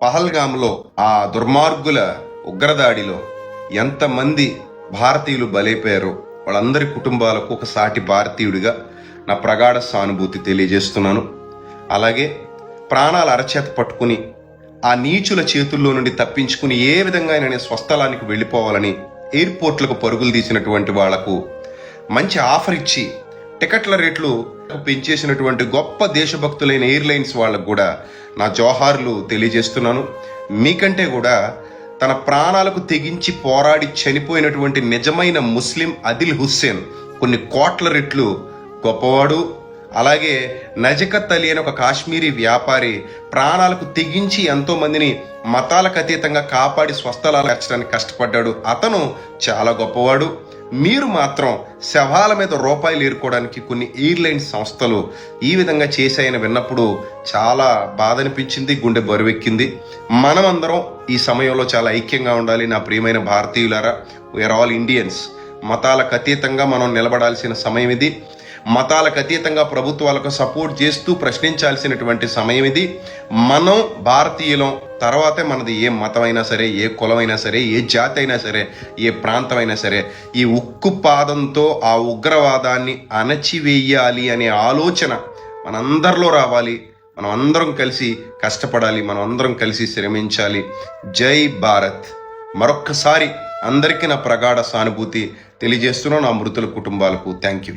పహల్గామ్లో ఆ దుర్మార్గుల ఉగ్రదాడిలో ఎంతమంది భారతీయులు బలైపోయారో వాళ్ళందరి కుటుంబాలకు ఒక సాటి భారతీయుడిగా నా ప్రగాఢ సానుభూతి తెలియజేస్తున్నాను. అలాగే ప్రాణాల అరచేత పట్టుకుని ఆ నీచుల చేతుల్లో నుండి తప్పించుకుని ఏ విధంగా నేను స్వస్థలానికి వెళ్ళిపోవాలని ఎయిర్పోర్ట్లకు పరుగులు తీసినటువంటి వాళ్లకు మంచి ఆఫర్ ఇచ్చి టికెట్ల రేట్లు పెంచేసినటువంటి గొప్ప దేశభక్తులైన ఎయిర్లైన్స్ వాళ్ళకు కూడా నా జోహార్లు తెలియజేస్తున్నాను. మీకంటే కూడా తన ప్రాణాలకు తెగించి పోరాడి చనిపోయినటువంటి నిజమైన ముస్లిం అదిల్ హుస్సేన్ కొన్ని కోట్ల రెట్లు గొప్పవాడు. అలాగే నజకత్ అలీ అని ఒక కాశ్మీరీ వ్యాపారి ప్రాణాలకు తెగించి ఎంతో మందిని మతాలకు అతీతంగా కాపాడి స్వస్థలాలు మార్చడానికి కష్టపడ్డాడు. అతను చాలా గొప్పవాడు. మీరు మాత్రం శవాల మీద రూపాయలు ఏరుకోవడానికి కొన్ని ఎయిర్లైన్ సంస్థలు ఈ విధంగా చేశాయని విన్నప్పుడు చాలా బాధ అనిపించింది, గుండె బరువెక్కింది. మనమందరం ఈ సమయంలో చాలా ఐక్యంగా ఉండాలి. నా ప్రియమైన భారతీయులారా, వీఆర్ ఆల్ ఇండియన్స్. మతాలకు అతీతంగా మనం నిలబడాల్సిన సమయం ఇది. మతాలకు అతీతంగా ప్రభుత్వాలకు సపోర్ట్ చేస్తూ ప్రశ్నించాల్సినటువంటి సమయం ఇది. మనం భారతీయులం, తర్వాతే మనది ఏ మతమైనా సరే, ఏ కులమైనా సరే, ఏ జాతి అయినా సరే, ఏ ప్రాంతమైనా సరే. ఈ ఉక్కు పాదంతో ఆ ఉగ్రవాదాన్ని అణచివేయాలి అనే ఆలోచన మనందరిలో రావాలి. మనం అందరం కలిసి కష్టపడాలి, మనం అందరం కలిసి శ్రమించాలి. జై భారత్. మరొక్కసారి అందరికీ నా ప్రగాఢ సానుభూతి తెలియజేస్తున్నాను. నా మృతుల కుటుంబాలకు థ్యాంక్ యూ.